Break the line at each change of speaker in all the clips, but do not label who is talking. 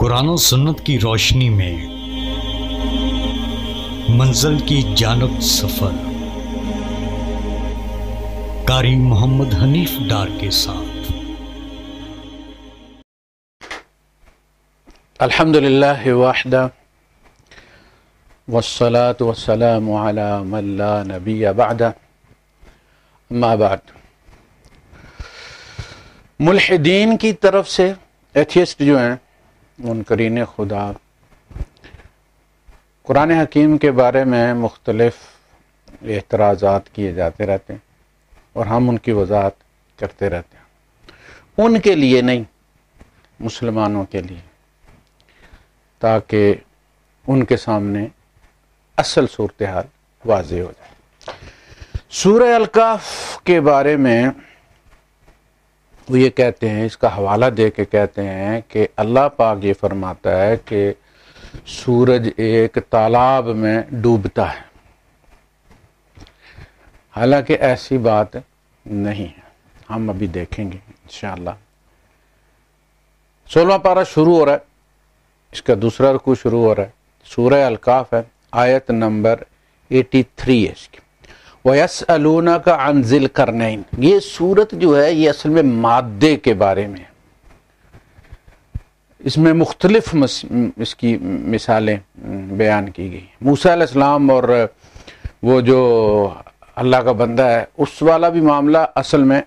قرآن و سنت کی روشنی میں منزل کی جانب سفر، قاری محمد حنیف ڈار کے ساتھ۔
الحمدللہ وحدہ والصلاة والسلام علی من لا نبی بعدہ، اما بعد۔ ملحدین کی طرف سے ایتھیسٹ جو ہیں، منکرین خدا، قرآن حکیم کے بارے میں مختلف اعتراضات کیے جاتے رہتے ہیں اور ہم ان کی وضاحت کرتے رہتے ہیں، ان کے لیے نہیں، مسلمانوں کے لیے، تاکہ ان کے سامنے اصل صورتحال واضح ہو جائے۔ سورہ الکہف کے بارے میں وہ یہ کہتے ہیں، اس کا حوالہ دے کے کہتے ہیں کہ اللہ پاک یہ فرماتا ہے کہ سورج ایک تالاب میں ڈوبتا ہے، حالانکہ ایسی بات نہیں ہے، ہم ابھی دیکھیں گے انشاءاللہ۔ 16واں پارہ شروع ہو رہا ہے، اس کا دوسرا رکوع شروع ہو رہا ہے، سورہ الکہف ہے، آیت نمبر 83 ہے اس کی۔ وَيَسْأَلُونَكَ عَنْ ذِي الْقَرْنَيْنِ، یہ صورت جو ہے یہ اصل میں مادے کے بارے میں ہے، اس میں مختلف اس کی مثالیں بیان کی گئی۔ موسیٰ علیہ السلام اور وہ جو اللہ کا بندہ ہے، اس والا بھی معاملہ اصل میں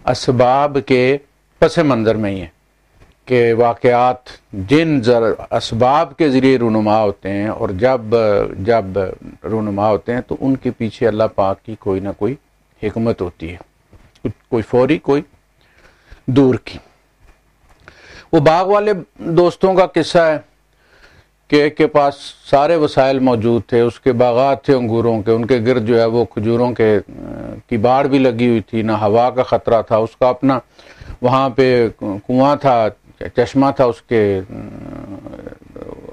اسباب کے پس منظر میں ہی ہے کہ واقعات جن اسباب کے ذریعے رونما ہوتے ہیں، اور جب رونما ہوتے ہیں تو ان کے پیچھے اللہ پاک کی کوئی نہ کوئی حکمت ہوتی ہے، کوئی فوری، کوئی دور کی۔ وہ باغ والے دوستوں کا قصہ ہے کہ ایک کے پاس سارے وسائل موجود تھے، اس کے باغات تھے انگوروں کے، ان کے گرد جو ہے وہ کھجوروں کی باڑ بھی لگی ہوئی تھی، نہ ہوا کا خطرہ تھا، اس کا اپنا وہاں پہ کنواں تھا، چشمہ تھا اس کے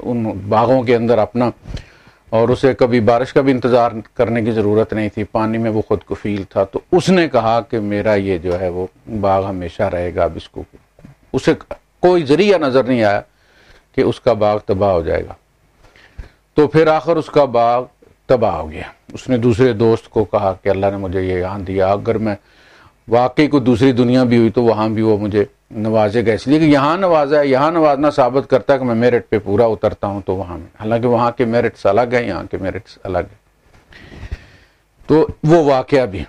ان باغوں کے اندر اپنا، اور اسے کبھی بارش کا بھی انتظار کرنے کی ضرورت نہیں تھی، پانی میں وہ خود کفیل تھا۔ تو اس نے کہا کہ میرا یہ جو ہے وہ باغ ہمیشہ رہے گا، اب اس کو اسے کوئی ذریعہ نظر نہیں آیا کہ اس کا باغ تباہ ہو جائے گا۔ تو پھر آخر اس کا باغ تباہ ہو گیا۔ اس نے دوسرے دوست کو کہا کہ اللہ نے مجھے یہ یہاں دیا، اگر میں واقعی کوئی دوسری دنیا بھی ہوئی تو وہاں بھی وہ مجھے نوازے گا، اس لیے کہ یہاں نوازا ہے، یہاں نوازنا ثابت کرتا ہے کہ میں میرٹ پہ پورا اترتا ہوں، تو وہاں میں، حالانکہ وہاں کے میرٹس الگ ہیں، یہاں کے میرٹس الگ ہیں۔ تو وہ واقعہ بھی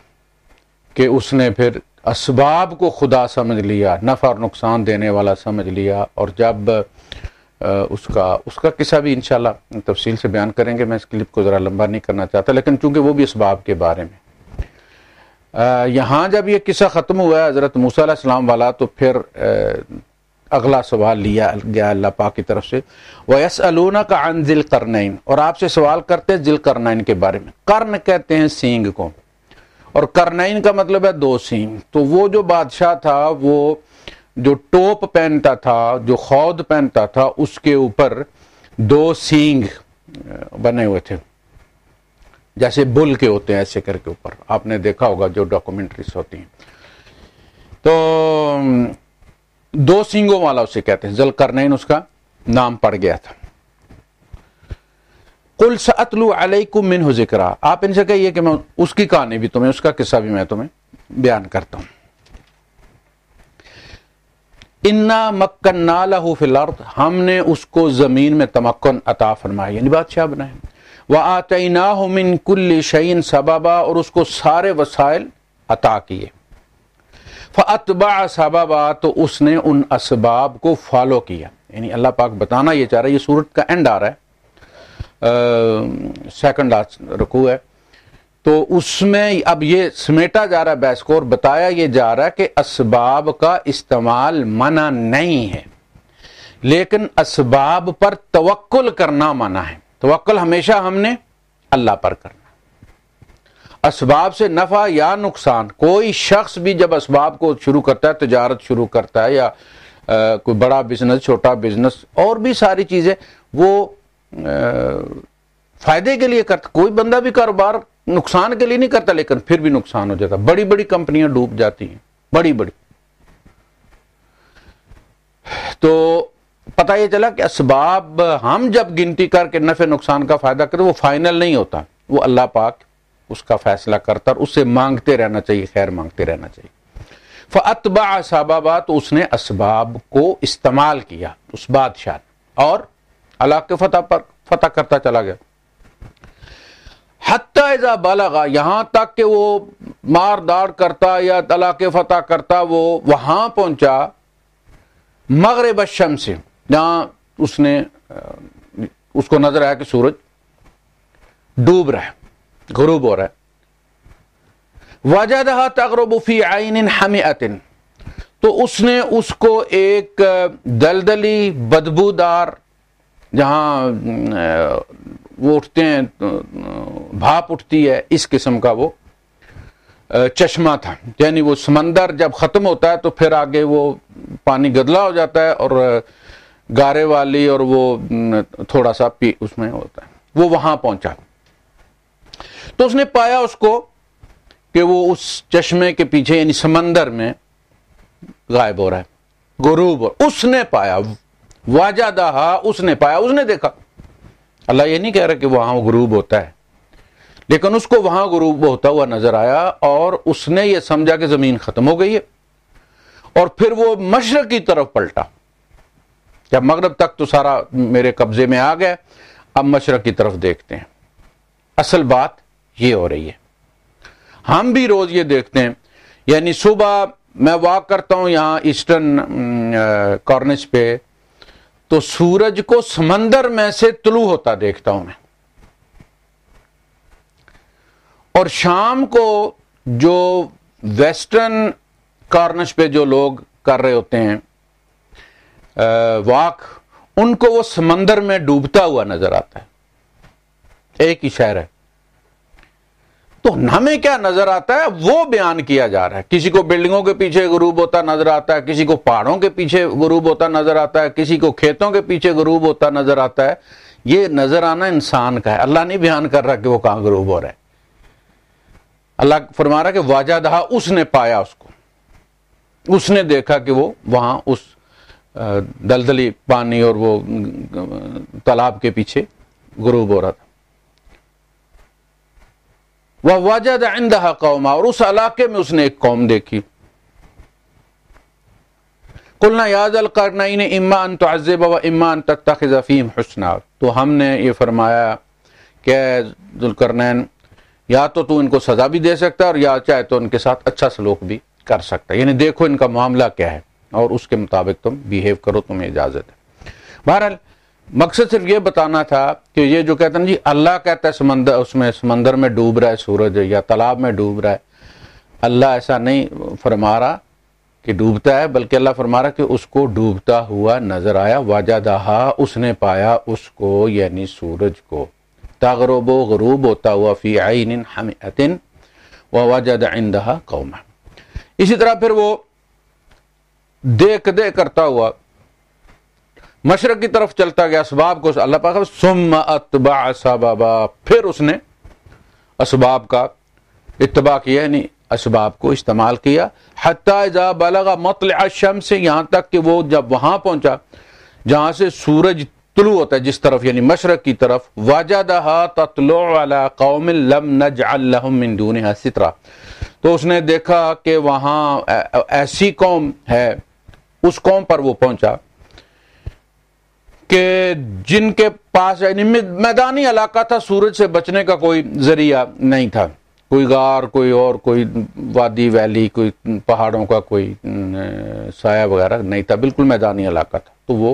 کہ اس نے پھر اسباب کو خدا سمجھ لیا، نفع اور نقصان دینے والا سمجھ لیا، اور جب اس کا قصہ بھی انشاءاللہ تفصیل سے بیان کریں گے، میں اس کلپ کو ذرا لمبا نہیں کرنا چاہتا، لیکن چونکہ وہ بھی اسباب کے بارے میں۔ یہاں جب یہ قصہ ختم ہوا ہے حضرت موسیٰ علیہ السلام والا، تو پھر اگلا سوال لیا گیا اللہ پاک کی طرف سے، وَيَسْأَلُونَكَ عَنْ ذِي الْقَرْنَيْنِ، اور آپ سے سوال کرتے ہیں ذی القرنین کے بارے میں۔ قرن کہتے ہیں سینگ کو، اور قرنین کا مطلب ہے دو سینگ۔ تو وہ جو بادشاہ تھا، وہ جو ٹوپ پہنتا تھا، جو خود پہنتا تھا، اس کے اوپر دو سینگ بنے ہوئے تھے، جیسے بل کے ہوتے ہیں، ایسے کر کے اوپر، آپ نے دیکھا ہوگا جو ڈاکومنٹریز ہوتی ہیں۔ تو دو سینگوں والا اسے کہتے ہیں، ذی القرنین اس کا نام پڑ گیا تھا۔ قُلْ سَأَتْلُو عَلَيْكُم مِّنْهُ ذِكْرًا، آپ ان سے کہیے کہ میں اس کی کہانی بھی تمہیں، اس کا قصہ بھی میں تمہیں بیان کرتا ہوں۔ اِنَّا مَكَّنَّا لَهُ فِي الْأَرْضِ، ہم نے اس کو زمین میں تمکن عطا فرمایا، یعنی بادشاہ بنائے۔ وَآتَيْنَاهُ مِن كُلِّ شَيْءٍ سَبَبًا، اور اس کو سارے وسائل عطا کیے۔ فَأَتْبَعَ سَبَبًا، تو اس نے ان اسباب کو فالو کیا، یعنی اللہ پاک بتانا یہ چاہ رہا ہے، یہ سورت کا اینڈ آ رہا ہے، سیکنڈ رکوع ہے، تو اس میں اب یہ سمیٹا جا رہا ہے بحث کو، اور بتایا یہ جا رہا ہے کہ اسباب کا استعمال منع نہیں ہے، لیکن اسباب پر توکل کرنا منع ہے۔ توکل ہمیشہ ہم نے اللہ پر کرنا۔ اسباب سے نفع یا نقصان، کوئی شخص بھی جب اسباب کو شروع کرتا ہے، تجارت شروع کرتا ہے، یا کوئی بڑا بزنس، چھوٹا بزنس، اور بھی ساری چیزیں، وہ فائدے کے لیے کرتا۔ کوئی بندہ بھی کاروبار نقصان کے لیے نہیں کرتا، لیکن پھر بھی نقصان ہو جاتا۔ بڑی بڑی کمپنیاں ڈوب جاتی ہیں، بڑی بڑی۔ تو پتہ یہ چلا کہ اسباب ہم جب گنتی کر کے نفع نقصان کا فائدہ کرتے وہ فائنل نہیں ہوتا، وہ اللہ پاک اس کا فیصلہ کرتا اور اس سے مانگتے رہنا چاہیے، خیر مانگتے رہنا چاہیے۔ فَأَتْبَعَ سَبَبًا، تو اس نے اسباب کو استعمال کیا اس بادشاہ نے، اور اللہ کے فتح کرتا چلا گیا۔ حتی اذا بلغ، یہاں تک کہ وہ مار داڑ کرتا یا اللہ کے فتح کرتا وہ وہاں پہنچا مغرب الشمس، جہاں اس کو نظر آیا کہ سورج ڈوب رہا ہے، غروب ہو رہا ہے۔ وجدها تغرب في عین حمیۃ، تو اس نے اس کو ایک دلدلی بدبودار، جہاں وہ اٹھتے ہیں بھاپ اٹھتی ہے، اس قسم کا وہ چشمہ تھا، یعنی وہ سمندر جب ختم ہوتا ہے تو پھر آگے وہ پانی گدلا ہو جاتا ہے اور گارے والی اور وہ تھوڑا سا اس میں ہوتا ہے، وہ وہاں پہنچا تو اس نے پایا اس کو کہ وہ اس چشمے کے پیچھے یعنی سمندر میں غائب ہو رہا ہے، غروب ہو، اس نے پایا، وجدہا، اس نے پایا، اس نے دیکھا۔ اللہ یہ نہیں کہہ رہا کہ وہاں غروب ہوتا ہے، لیکن اس کو وہاں غروب ہوتا ہوا نظر آیا اور اس نے یہ سمجھا کہ زمین ختم ہو گئی ہے، اور پھر وہ مشرق کی طرف پلٹا۔ جب مغرب تک تو سارا میرے قبضے میں آ گیا، اب مشرق کی طرف دیکھتے ہیں۔ اصل بات یہ ہو رہی ہے، ہم بھی روز یہ دیکھتے ہیں، یعنی صبح میں واک کرتا ہوں یہاں ایسٹرن کارنش پہ، تو سورج کو سمندر میں سے طلوع ہوتا دیکھتا ہوں میں، اور شام کو جو ویسٹرن کارنش پہ جو لوگ کر رہے ہوتے ہیں واک، ان کو وہ سمندر میں ڈوبتا ہوا نظر آتا ہے، ایک ہی شہر ہے۔ تو ہمیں کیا نظر آتا ہے وہ بیان کیا جا رہا ہے، کسی کو بلڈنگوں کے پیچھے غروب ہوتا نظر آتا ہے، کسی کو پہاڑوں کے پیچھے غروب ہوتا نظر آتا ہے، کسی کو کھیتوں کے پیچھے غروب ہوتا نظر آتا ہے۔ یہ نظر آنا انسان کا ہے، اللہ نہیں بیان کر رہا کہ وہ کہاں غروب ہو رہا ہے۔ اللہ فرما رہا کہ وجدہا، اس نے پایا اس کو، اس نے دیکھا کہ وہ وہاں اس دلدلی پانی اور وہ تالاب کے پیچھے غروب ہو رہا تھا۔ وَوَجَدَ عِندَهَا قَوْمًا، اور اس علاقے میں اس نے ایک قوم دیکھی۔ قُلْنَا يَا ذَا الْقَرْنَيْنِ إِمَّا أَن تُعَذِّبَ وَإِمَّا أَن تَتَّخِذَ فِيهِمْ حُسْنًا، تو ہم نے یہ فرمایا کہ ذوالقرنین یا تو ان کو سزا بھی دے سکتا ہے اور یا چاہے تو ان کے ساتھ اچھا سلوک بھی کر سکتا ہے، یعنی دیکھو ان کا معاملہ کیا ہے اور اس کے مطابق تم بیہیو کرو، تمہیں اجازت ہے۔ بہرحال مقصد صرف یہ بتانا تھا کہ یہ جو کہتے ہیں جی اللہ کہتا ہے سمندر میں ڈوب رہا ہے سورج یا تالاب میں ڈوب رہا ہے، اللہ ایسا نہیں فرما رہا کہ ڈوبتا ہے، بلکہ اللہ فرما رہا کہ اس کو ڈوبتا ہوا نظر آیا۔ وجدہا، اس نے پایا اس کو یعنی سورج کو، تغرب، غروب ہوتا ہوا، فی عین حمیۃ، ووجد عندہا قوما۔ اسی طرح پھر وہ دیکھ کرتا ہوا مشرق کی طرف چلتا گیا، اسباب کو اللہ پاک ثم اتبع سببا، پھر اس نے اسباب کا اتباع کیا، یعنی اسباب کو استعمال کیا۔ حتی اذا بلغ مطلع الشمس، یہاں تک کہ وہ جب وہاں پہنچا جہاں سے سورج طلوع ہوتا ہے جس طرف یعنی مشرق کی طرف، وجدہا تطلع علی قوم لم نجعل لهم من دونها سترا، تو اس نے دیکھا کہ وہاں ایسی قوم ہے، اس قوم پر وہ پہنچا کہ جن کے پاس یعنی میدانی علاقہ تھا، سورج سے بچنے کا کوئی ذریعہ نہیں تھا، کوئی غار، کوئی اور کوئی وادی ویلی، کوئی پہاڑوں کا کوئی سایہ وغیرہ نہیں تھا، بالکل میدانی علاقہ تھا۔ تو وہ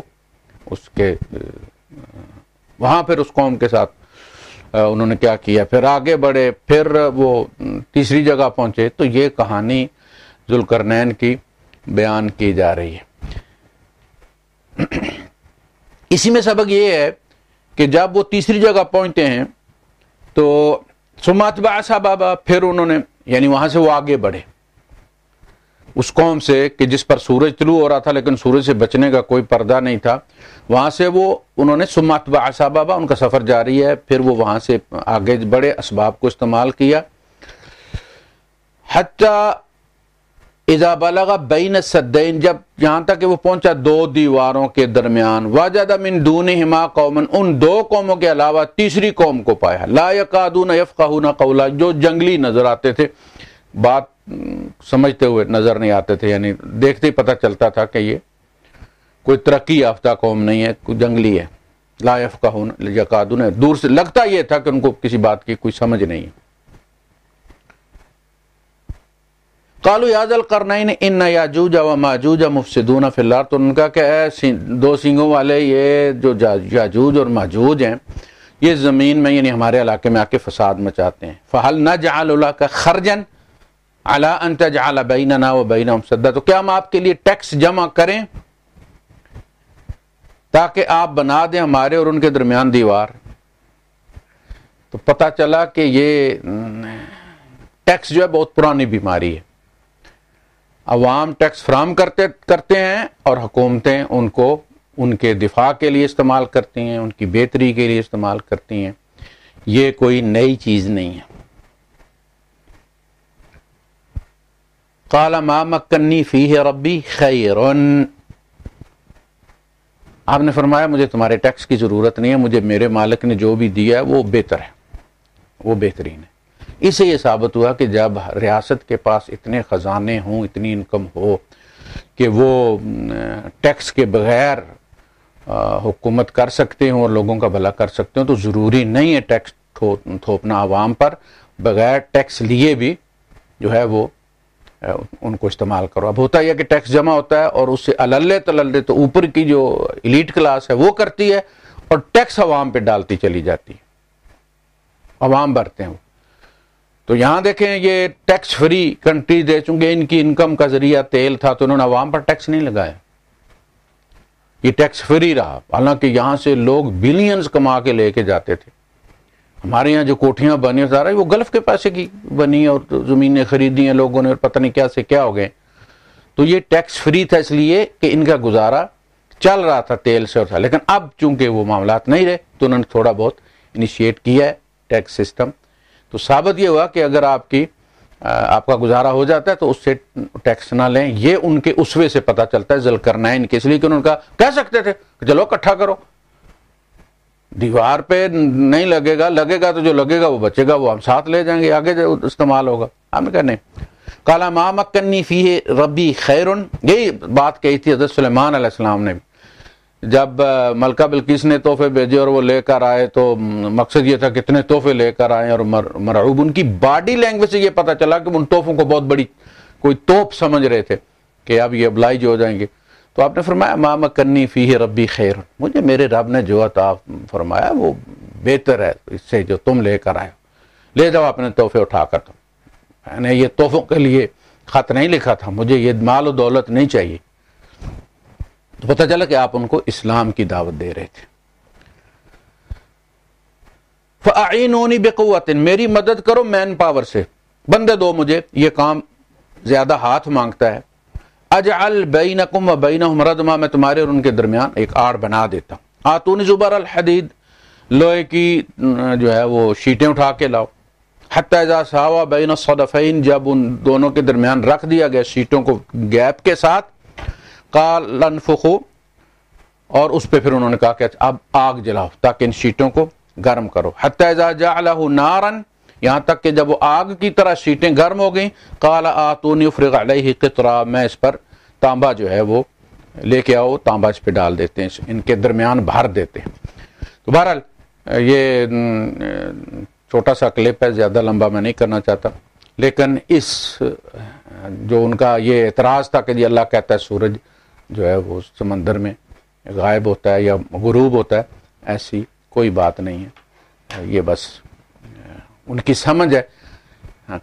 اس کے وہاں پھر اس قوم کے ساتھ انہوں نے کیا کیا، پھر آگے بڑھے، پھر وہ تیسری جگہ پہنچے۔ تو یہ کہانی ذوالقرنین کی بیان کی جا رہی ہے۔ اسی میں سبق یہ ہے کہ جب وہ تیسری جگہ پہنچتے ہیں تو ثم اتبع سببا، پھر انہوں نے یعنی وہاں سے وہ آگے بڑھے اس قوم سے کہ جس پر سورج طلوع ہو رہا تھا لیکن سورج سے بچنے کا کوئی پردہ نہیں تھا، وہاں سے وہ انہوں نے ثم اتبع سببا، ان کا سفر جاری ہے، پھر وہ وہاں سے آگے بڑھے، اسباب کو استعمال کیا، حتی اذا بلغ بین السدین، جب یہاں تک کہ وہ پہنچا دو دیواروں کے درمیان، وجد من دونہما قوما، ان دو قوموں کے علاوہ تیسری قوم کو پایا، لا یکادون یفقہون قولا، جو جنگلی نظر آتے تھے، بات سمجھتے ہوئے نظر نہیں آتے تھے، یعنی دیکھتے ہی پتہ چلتا تھا کہ یہ کوئی ترقی یافتہ قوم نہیں ہے، کوئی جنگلی ہے۔ لا یفقہون یکادون، دور سے لگتا یہ تھا کہ ان کو کسی بات کی کوئی سمجھ نہیں ہے۔ قالوا یا ذا القرنین ان یاجوج و ماجوج مفسدون فی الارض، تو ان کا کہ اے دو سینگوں والے یہ جو یاجوج اور ماجوج ہیں یہ زمین میں یعنی ہمارے علاقے میں آ کے فساد مچاتے ہیں۔ فہل نجعل لک خرجا علی ان تجعل بیننا و بینہم سدا، تو کیا ہم آپ کے لیے ٹیکس جمع کریں تاکہ آپ بنا دیں ہمارے اور ان کے درمیان دیوار۔ تو پتہ چلا کہ یہ ٹیکس جو ہے بہت پرانی بیماری ہے، عوام ٹیکس فراہم کرتے ہیں اور حکومتیں ان کو ان کے دفاع کے لیے استعمال کرتی ہیں، ان کی بہتری کے لیے استعمال کرتی ہیں، یہ کوئی نئی چیز نہیں ہے۔ قال ما مکنی فیہ ربی خیر، آپ نے فرمایا مجھے تمہارے ٹیکس کی ضرورت نہیں ہے، مجھے میرے مالک نے جو بھی دیا ہے وہ بہتر ہے، وہ بہترین ہے۔ اس سے یہ ثابت ہوا کہ جب ریاست کے پاس اتنے خزانے ہوں، اتنی انکم ہو کہ وہ ٹیکس کے بغیر حکومت کر سکتے ہوں اور لوگوں کا بھلا کر سکتے ہوں، تو ضروری نہیں ہے ٹیکس تھوپنا عوام پر، بغیر ٹیکس لیے بھی جو ہے وہ ان کو استعمال کرو۔ اب ہوتا یہ کہ ٹیکس جمع ہوتا ہے اور اس سے اللے تللے تو اوپر کی جو ایلیٹ کلاس ہے وہ کرتی ہے اور ٹیکس عوام پہ ڈالتی چلی جاتی ہے، عوام بھرتے ہیں۔ تو یہاں دیکھیں یہ ٹیکس فری کنٹریز ہے، چونکہ ان کی انکم کا ذریعہ تیل تھا تو انہوں نے عوام پر ٹیکس نہیں لگایا، یہ ٹیکس فری رہا، حالانکہ یہاں سے لوگ بلینز کما کے لے کے جاتے تھے۔ ہمارے یہاں جو کوٹھیاں بنی سارا وہ گلف کے پیسے کی بنی اور زمینیں خریدی ہیں لوگوں نے اور پتہ نہیں کیا سے کیا ہو گئے۔ تو یہ ٹیکس فری تھا اس لیے کہ ان کا گزارا چل رہا تھا تیل سے اور تھا، لیکن اب چونکہ وہ معاملات نہیں رہے تو انہوں نے تھوڑا بہت انیشیٹ کیا ہے ٹیکس سسٹم۔ تو ثابت یہ ہوا کہ اگر آپ کا گزارا ہو جاتا ہے تو اس سے ٹیکس نہ لیں، یہ ان کے اسوے سے پتہ چلتا ہے ذوالقرنین کے، اس لیے کہ انہوں نے کہہ سکتے تھے کہ چلو اکٹھا کرو، دیوار پہ نہیں لگے گا تو جو لگے گا وہ بچے گا، وہ ہم ساتھ لے جائیں گے، آگے جو استعمال ہوگا۔ ہم نے کہا نہیں۔ قال ما مکنی فیہ ربی خیر، یہی بات کہی تھی حضرت سلیمان علیہ السلام نے، جب ملکہ بلقیس نے تحفے بھیجے اور وہ لے کر آئے تو مقصد یہ تھا کتنے تحفے لے کر آئے، اور مرعوب ان کی باڈی لینگویج سے یہ پتہ چلا کہ ان تحفوں کو بہت بڑی کوئی توپ سمجھ رہے تھے کہ اب یہ ابلائج ہو جائیں گے۔ تو آپ نے فرمایا ما مکنی فیہ ربی خیر، مجھے میرے رب نے جو عطا فرمایا وہ بہتر ہے اس سے جو تم لے کر آئے، لے جاؤ اپنے تحفے اٹھا کر۔ میں نے یہ تحفوں کے لیے خط نہیں لکھا تھا، مجھے یہ مال و دولت نہیں چاہیے۔ تو پتہ چلا کہ آپ ان کو اسلام کی دعوت دے رہے تھے۔ فَأَعِينُونِي بِقُوَّةٍ، میری مدد کرو مین پاور سے، بندے دو مجھے، یہ کام زیادہ ہاتھ مانگتا ہے۔ اجعل بینکم و بینہم ردما، میں تمہارے اور ان کے درمیان ایک آڑ بنا دیتا ہوں۔ آتونی زبر الحدید، لوہے کی جو ہے وہ شیٹیں اٹھا کے لاؤ۔ حتی اذا ساوا بین الصدفین، جب ان دونوں کے درمیان رکھ دیا گیا شیٹوں کو گیپ کے ساتھ، قال انفخوا، اور اس پہ پھر انہوں نے کہا کہ اب آگ جلاؤ تاکہ ان شیٹوں کو گرم کرو۔ حتی اذا جعلہ نارا، یہاں تک کہ جب وہ آگ کی طرح شیٹیں گرم ہو گئیں، قال آتونی افرغ علیہ قطرہ، میں اس پر تانبا جو ہے وہ لے کے آؤ، تانبا اس پہ ڈال دیتے ہیں، ان کے درمیان بھر دیتے ہیں۔ تو بہرحال یہ چھوٹا سا کلپ ہے، زیادہ لمبا میں نہیں کرنا چاہتا، لیکن اس جو ان کا یہ اعتراض تھا کہ جی اللہ کہتا ہے سورج جو ہے وہ سمندر میں غائب ہوتا ہے یا غروب ہوتا ہے، ایسی کوئی بات نہیں ہے، یہ بس ان کی سمجھ ہے،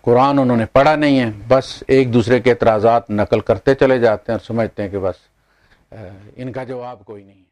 قرآن انہوں نے پڑھا نہیں ہے، بس ایک دوسرے کے اعتراضات نقل کرتے چلے جاتے ہیں اور سمجھتے ہیں کہ بس ان کا جواب کوئی نہیں ہے۔